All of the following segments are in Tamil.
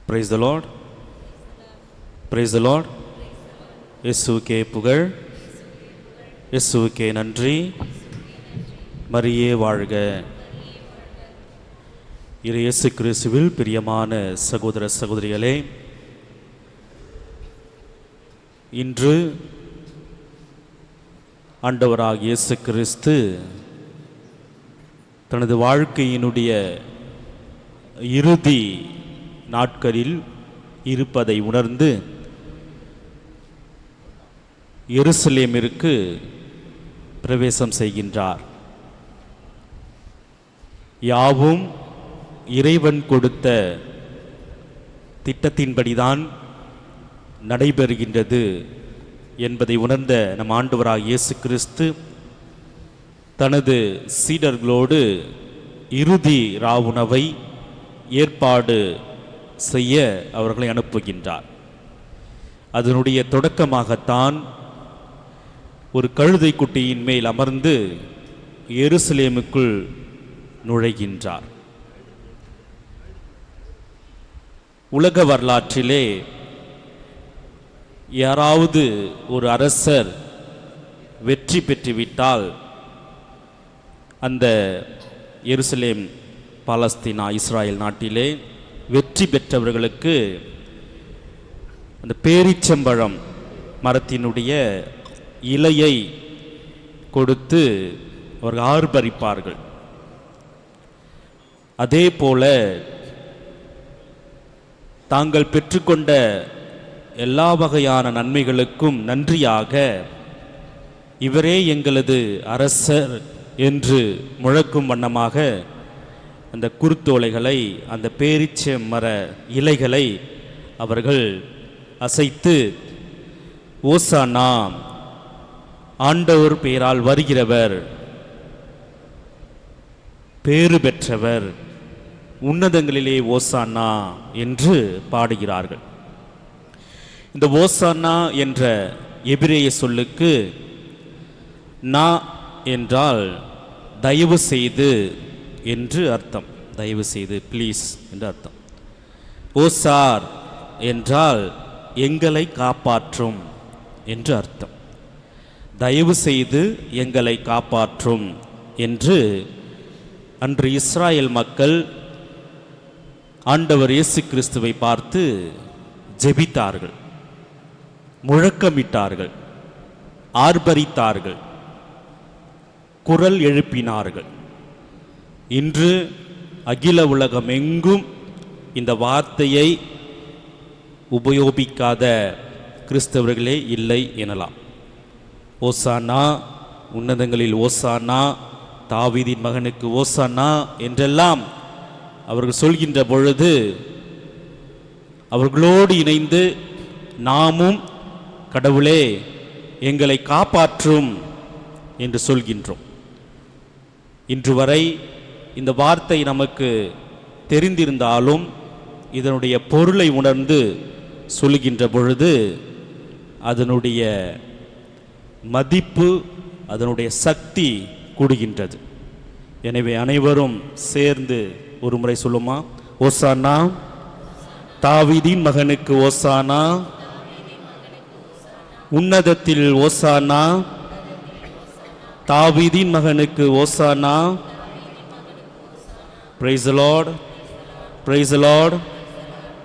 Praise the Lord. Praise the Lord. இயேசுவுக்கே புகழ், இயேசுவுக்கே நன்றி, மரியே வாழ்க. இயேசு கிறிஸ்துவில் பிரியமான சகோதர சகோதரிகளே, இன்று ஆண்டவராகிய இயேசு கிறிஸ்து தனது வாழ்க்கையினுடைய இறுதி நாட்களில் இருப்பதை உணர்ந்து எருசலேமிற்கு பிரவேசம் செய்கின்றார். யாவும் இறைவன் கொடுத்த திட்டத்தின்படிதான் நடைபெறுகின்றது என்பதை உணர்ந்த நம் ஆண்டவராகிய இயேசு கிறிஸ்து தனது சீடர்களோடு இறுதி ராவுணவை ஏற்பாடு செய்ய அவர்களை அனுப்புகின்றார். அதனுடைய தொடக்கமாகத்தான் ஒரு கழுதை குட்டியின் மேல் அமர்ந்து எருசலேமுக்குள் நுழைகின்றார். உலக வரலாற்றிலே யாராவது ஒரு அரசர் வெற்றி பெற்றுவிட்டால் அந்த எருசலேம், பாலஸ்தீனா, இஸ்ராயல் நாட்டிலே வெற்றி பெற்றவர்களுக்கு அந்த பேரீச்சம்பழம் மரத்தினுடைய இலையை கொடுத்து அவர்கள் ஆர்ப்பரிப்பார்கள். அதே போல தாங்கள் பெற்றுக்கொண்ட எல்லா வகையான நன்மைகளுக்கும் நன்றியாக இவரே எங்களது அரசர் என்று முழக்கும் வண்ணமாக அந்த குருத்தோலைகளை, அந்த பேரீச்ச மர இலைகளை அவர்கள் அசைத்து, ஓசானா, ஆண்டவர் பெயரால் வருகிறவர் பேறு பெற்றவர், உன்னதங்களிலே ஓசானா என்று பாடுகிறார்கள். இந்த ஓசானா என்ற எபிரேய சொல்லுக்கு நா என்றால் தயவு செய்து என்று அர்த்தம். தயவு செய்து, ப்ளீஸ் என்று அர்த்தம். ஓசார் என்றால் எங்களை காப்பாற்றும் என்று அர்த்தம். தயவு செய்து எங்களை காப்பாற்றும் என்று அன்று இஸ்ராயல் மக்கள் ஆண்டவர் இயேசு கிறிஸ்துவை பார்த்து ஜெபித்தார்கள், முழக்கமிட்டார்கள், ஆர்ப்பரித்தார்கள், குரல் எழுப்பினார்கள். இன்று அகில உலகம் எங்கும் இந்த வார்த்தையை உபயோகிக்காத கிறிஸ்தவர்களே இல்லை எனலாம். ஓசானா, உன்னதங்களில் ஓசானா, தாவீதின் மகனுக்கு ஓசானா என்றெல்லாம் அவர்கள் சொல்கின்ற பொழுது அவர்களோடு இணைந்து நாமும் கடவுளே எங்களை காப்பாற்றும் என்று சொல்கின்றோம். இன்று வரை இந்த வார்த்தை நமக்கு தெரிந்திருந்தாலும் இதனுடைய பொருளை உணர்ந்து சொல்கின்ற பொழுது அதனுடைய மதிப்பு, அதனுடைய சக்தி கூடுகின்றது. எனவே அனைவரும் சேர்ந்து ஒரு முறை சொல்லுமா? ஓசானா, தாவீதின் மகனுக்கு ஓசானா, உன்னதத்தில் ஓசானா, தாவீதின் மகனுக்கு ஓசானா. Praise the Lord. Praise the Lord.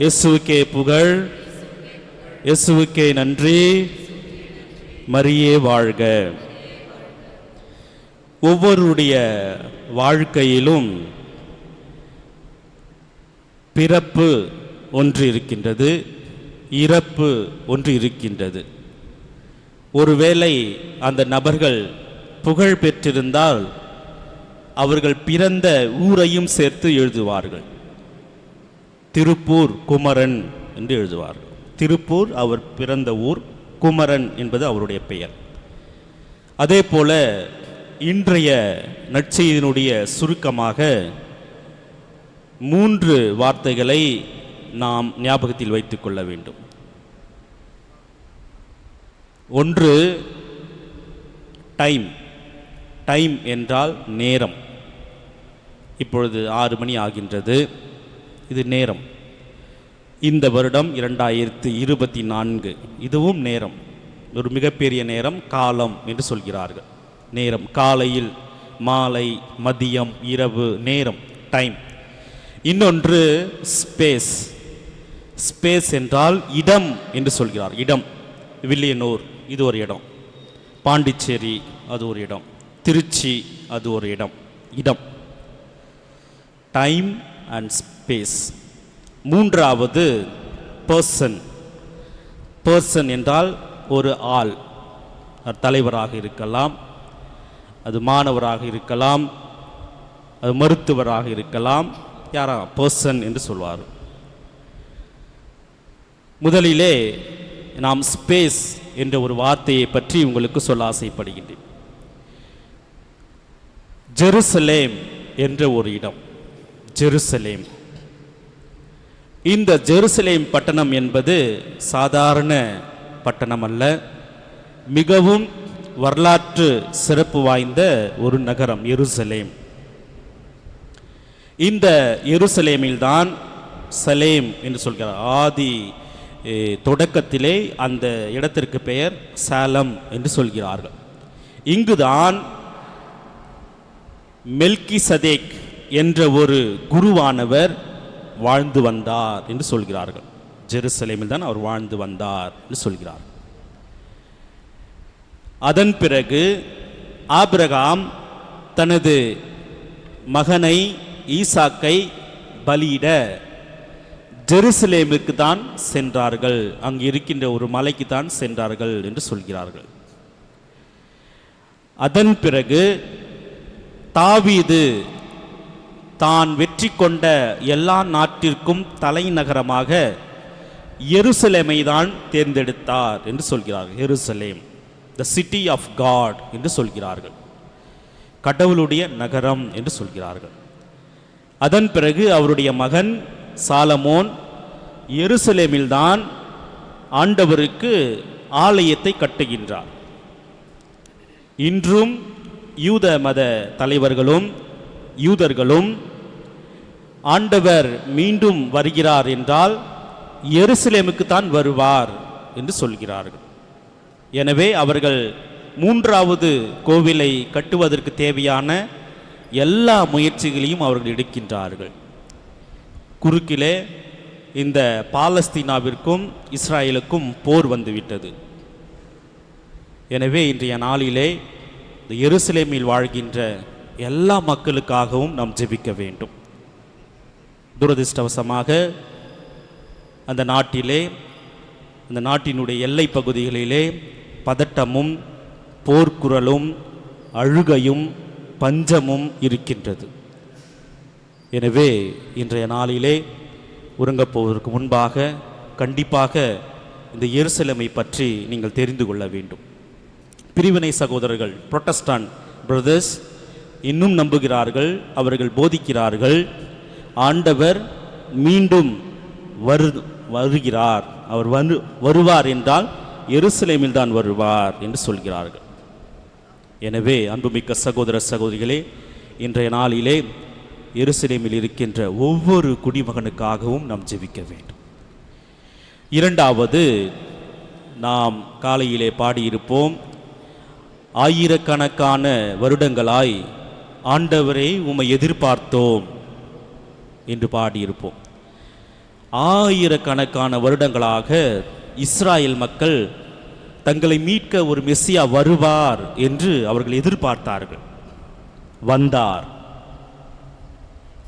இயேசுவுக்கே புகழ், இயேசுவுக்கே நன்றி, மரியே வாழ்க. ஒவ்வொருடைய வாழ்க்கையிலும் பிறப்பு ஒன்று இருக்கின்றது, இறப்பு ஒன்று இருக்கின்றது. ஒருவேளை அந்த நபர்கள் புகழ் பெற்றிருந்தால் அவர்கள் பிறந்த ஊரையும் சேர்த்து எழுதுவார்கள். திருப்பூர் குமரன் என்று எழுதுவார்கள். திருப்பூர் அவர் பிறந்த ஊர், குமரன் என்பது அவருடைய பெயர். அதே போல இன்றைய நற்செய்தியினுடைய சுருக்கமாக 3 வார்த்தைகளை நாம் ஞாபகத்தில் வைத்துக் கொள்ள வேண்டும். ஒன்று டைம். டைம் என்றால் நேரம். இப்பொழுது 6 மணி ஆகின்றது, இது நேரம். இந்த வருடம் 2024. இதுவும் நேரம், ஒரு மிகப்பெரிய நேரம், காலம் என்று சொல்கிறார்கள். நேரம் காலையில், மாலை, மதியம், இரவு, நேரம், டைம். இன்னொன்று ஸ்பேஸ். ஸ்பேஸ் என்றால் இடம் என்று சொல்கிறார். இடம், வில்லியனூர் இது ஒரு இடம், பாண்டிச்சேரி அது ஒரு இடம், திருச்சி அது ஒரு இடம். இடம், டைம் அண்ட் ஸ்பேஸ். மூன்றாவது பர்சன். பர்சன் என்றால் ஒரு ஆள், தலைவராக இருக்கலாம், அது மாணவராக இருக்கலாம், அது மருத்துவராக இருக்கலாம், யாரா பர்சன் என்று சொல்வார். முதலிலே நாம் ஸ்பேஸ் என்ற ஒரு வார்த்தையை பற்றி உங்களுக்கு சொல்ல ஆசைப்படுகின்றேன். ஜெருசலேம் என்ற ஒரு இடம், ஜெருசலேம். இந்த ஜெருசலேம் பட்டணம் என்பது சாதாரண பட்டணம் அல்ல, மிகவும் வரலாற்று சிறப்பு வாய்ந்த ஒரு நகரம் எருசலேம். இந்த எருசலேமில்தான் சலேம் என்று சொல்கிறார். ஆதி தொடக்கத்திலே அந்த இடத்திற்கு பெயர் சாலம் என்று சொல்கிறார்கள். இங்குதான் மெல்கிசதேக் என்ற ஒரு குருவானவர் வாழ்ந்து வந்தார் என்று சொல்கிறார்கள். ஜெருசலேமில் தான் அவர் வாழ்ந்து வந்தார் என்று சொல்கிறார். அதன் பிறகு ஆபிரகாம் தனது மகனை ஈசாக்கை பலியிட ஜெருசலேமுக்கு தான் சென்றார்கள். அங்கு இருக்கின்ற ஒரு மலைக்கு தான் சென்றார்கள் என்று சொல்கிறார்கள். அதன் பிறகு தாவீது தான் வெற்றி கொண்ட எல்லா நாட்டிற்கும் தலைநகரமாக எருசலேமை தான் தேர்ந்தெடுத்தார் என்று சொல்கிறார்கள். எருசலேம், த சிட்டி ஆஃப் காட் என்று சொல்கிறார்கள், கடவுளுடைய நகரம் என்று சொல்கிறார்கள். அதன் பிறகு அவருடைய மகன் சாலமோன் எருசலேமில்தான் ஆண்டவருக்கு ஆலயத்தை கட்டுகின்றார். இன்றும் யூத மத தலைவர்களும் யூதர்களும் ஆண்டவர் மீண்டும் வருகிறார் என்றால் எருசலேமுக்கு தான் வருவார் என்று சொல்கிறார்கள். எனவே அவர்கள் மூன்றாவது கோவிலை கட்டுவதற்கு தேவையான எல்லா முயற்சிகளையும் அவர்கள் எடுக்கின்றார்கள். குறுக்கிலே இந்த பாலஸ்தீனாவிற்கும் இஸ்ராயலுக்கும் போர் வந்துவிட்டது. எனவே இன்றைய நாளிலே இந்த எருசலேமில் வாழ்கின்ற எல்லா மக்களுக்காகவும் நாம் ஜெபிக்க வேண்டும். துரதிர்ஷ்டவசமாக அந்த நாட்டிலே, அந்த நாட்டினுடைய எல்லை பகுதிகளிலே பதட்டமும் போர்க்குரலும் அழுகையும் பஞ்சமும் இருக்கின்றது. எனவே இன்றைய நாளிலே உறங்கப் போவதற்கு முன்பாக கண்டிப்பாக இந்த எருசலேமை பற்றி நீங்கள் தெரிந்து கொள்ள வேண்டும். பிரிவினை சகோதரர்கள், புரொட்டஸ்டாண்ட் பிரதர்ஸ் இன்னும் நம்புகிறார்கள், அவர்கள் போதிக்கிறார்கள், ஆண்டவர் மீண்டும் வருகிறார், அவர் வருவார் என்றால் எருசலேமில் தான் வருவார் என்று சொல்கிறார்கள். எனவே அன்புமிக்க சகோதர சகோதரிகளே, இன்றைய நாளிலே எருசலேமில் இருக்கின்ற ஒவ்வொரு குடிமகனுக்காகவும் நாம் ஜெபிக்க வேண்டும். இரண்டாவது, நாம் காலையிலே பாடியிருப்போம், ஆயிரக்கணக்கான வருடங்களாய் ஆண்டவரை உம்மை எதிர்பார்த்தோம் என்று பாடியிருப்போம். ஆயிரக்கணக்கான வருடங்களாக இஸ்ராயேல் மக்கள் தங்களை மீட்க ஒரு மெசியா வருவார் என்று அவர்கள் எதிர்பார்த்தார்கள். வந்தார்.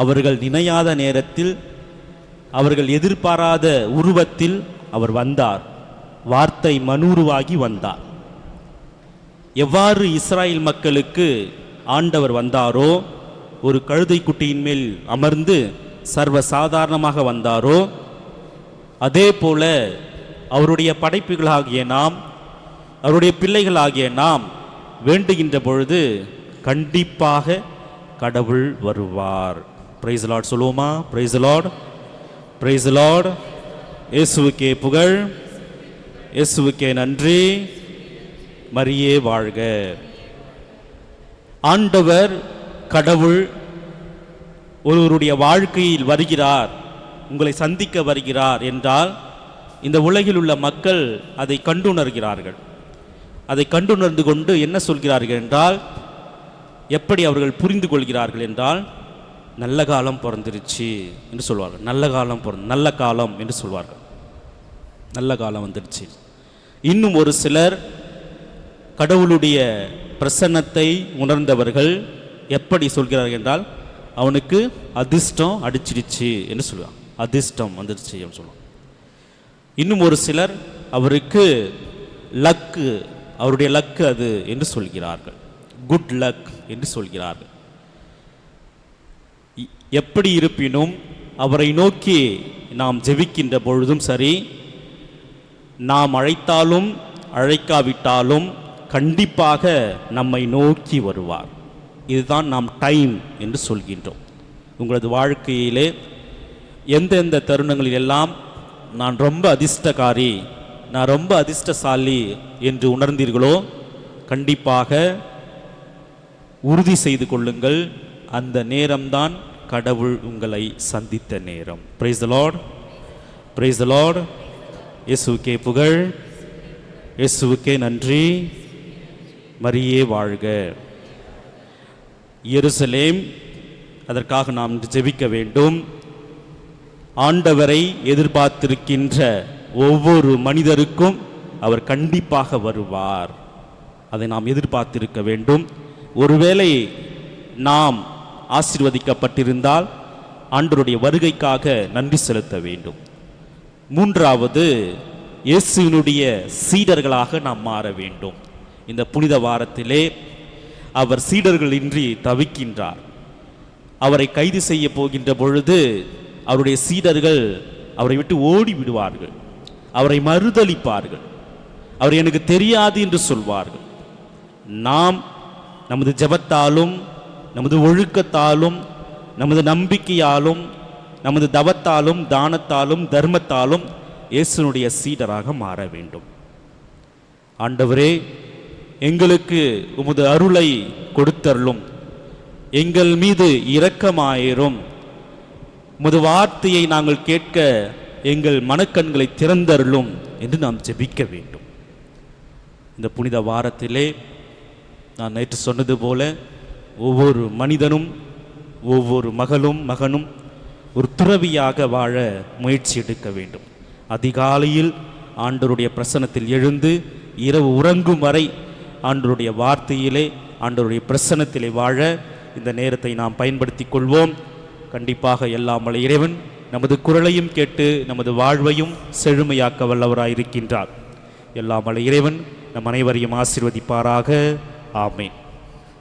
அவர்கள் நினையாத நேரத்தில், அவர்கள் எதிர்பாராத உருவத்தில் அவர் வந்தார். வார்த்தை மனுருவாகி வந்தார். எவ்வாறு இஸ்ராயேல் மக்களுக்கு ஆண்டவர் வந்தாரோ, ஒரு கழுதை குட்டியின் மேல் அமர்ந்து சர்வ சாதாரணமாக வந்தாரோ, அதே போல அவருடைய படைப்புகளாகிய நாம், அவருடைய பிள்ளைகளாகிய நாம் வேண்டுகின்ற பொழுது கண்டிப்பாக கடவுள் வருவார். பிரைஸ் தி லார்ட் சொல்லுவோமா? Praise the Lord, praise the Lord. இயேசுவுக்கே புகழ், இயேசுவுக்கே நன்றி, மரியே வாழ்க. ஆண்டவர் கடவுள் ஒருவருடைய வாழ்க்கையில் வருகிறார் உங்களை சந்திக்க வருகிறார் என்றால் இந்த உலகில் உள்ள மக்கள் அதை கண்டுணர்கிறார்கள். அதை கண்டுணர்ந்து கொண்டு என்ன சொல்கிறார்கள் என்றால், எப்படி அவர்கள் புரிந்து கொள்கிறார்கள் என்றால், நல்ல காலம் பிறந்துருச்சு என்று சொல்வார்கள். நல்ல காலம் என்று சொல்வார்கள். நல்ல காலம் வந்துடுச்சு. இன்னும் ஒரு சிலர் கடவுளுடைய பிரசன்னத்தை உணர்ந்தவர்கள் எப்படி சொல்கிறார்கள் என்றால், அவனுக்கு அதிர்ஷ்டம் அடிச்சிடுச்சு என்று சொல்லுவாங்க. அதிர்ஷ்டம் வந்துடுச்சு என்று சொல்லுவாங்க. இன்னும் ஒரு சிலர் அவருக்கு லக்கு, அவருடைய லக்கு அது என்று சொல்கிறார்கள். குட் லக் என்று சொல்கிறார்கள். எப்படி இருப்பினும் அவரை நோக்கி நாம் ஜெபிக்கின்ற பொழுதும் சரி, நாம் அழைத்தாலும் அழைக்காவிட்டாலும் கண்டிப்பாக நம்மை நோக்கி வருவார். இதுதான் நாம் டைம் என்று சொல்கின்றோம். உங்களது வாழ்க்கையிலே எந்தெந்த தருணங்களில் எல்லாம் நான் ரொம்ப அதிர்ஷ்டக்காரி, நான் ரொம்ப அதிர்ஷ்டசாலி என்று உணர்ந்தீர்களோ, கண்டிப்பாக உறுதி செய்து கொள்ளுங்கள், அந்த நேரம்தான் கடவுள் உங்களை சந்தித்த நேரம். Praise the Lord, praise the Lord. இயேசுவுக்கே புகழ், இயேசுவுக்கே நன்றி, மரியே வாழ்க. எருசலேம், அதற்காக நாம் ஜெபிக்க வேண்டும். ஆண்டவரை எதிர்பார்த்திருக்கின்ற ஒவ்வொரு மனிதருக்கும் அவர் கண்டிப்பாக வருவார். அதை நாம் எதிர்பார்த்திருக்க வேண்டும். ஒருவேளை நாம் ஆசீர்வதிக்கப்பட்டிருந்தால் ஆண்டவருடைய வருகைக்காக நன்றி செலுத்த வேண்டும். மூன்றாவது, இயேசுவினுடைய சீடர்களாக நாம் மாற வேண்டும். இந்த புனித வாரத்திலே அவர் சீடர்களின்றி தவிக்கின்றார். அவரை கைது செய்ய போகின்ற பொழுது அவருடைய சீடர்கள் அவரை விட்டு ஓடி விடுவார்கள், அவரை மறுதலிப்பார்கள், அவர் எனக்கு தெரியாது என்று சொல்வார்கள். நாம் நமது ஜெபத்தாலும், நமது ஒழுக்கத்தாலும், நமது நம்பிக்கையாலும், நமது தவத்தாலும், தானத்தாலும், தர்மத்தாலும் இயேசுனுடைய சீடராக மாற வேண்டும். ஆண்டவரே, எங்களுக்கு உமது அருளை கொடுத்தருளும், எங்கள் மீது இரக்கமாயிரும், உமது வார்த்தையை நாங்கள் கேட்க எங்கள் மனக்கண்களை திறந்தருளும் என்று நாம் ஜெபிக்க வேண்டும். இந்த புனித வாரத்திலே நான் நேற்று சொன்னது போல ஒவ்வொரு மனிதனும், ஒவ்வொரு மகனும் ஒரு துறவியாக வாழ முயற்சி எடுக்க வேண்டும். அதிகாலையில் ஆண்டவருடைய பிரசன்னத்தில் எழுந்து இரவு உறங்கும் வரை ஆண்டவருடைய வார்த்தையிலே, ஆண்டவருடைய பிரசன்னத்திலே வாழ இந்த நேரத்தை நாம் பயன்படுத்தி கொள்வோம். கண்டிப்பாக எல்லாம் வல்ல இறைவன் நமது குரலையும் கேட்டு நமது வாழ்வையும் செழுமையாக்க வல்லவராயிருக்கின்றார். எல்லாம் வல்ல இறைவன் நம் அனைவரையும் ஆசீர்வதிப்பாராக. ஆமென்.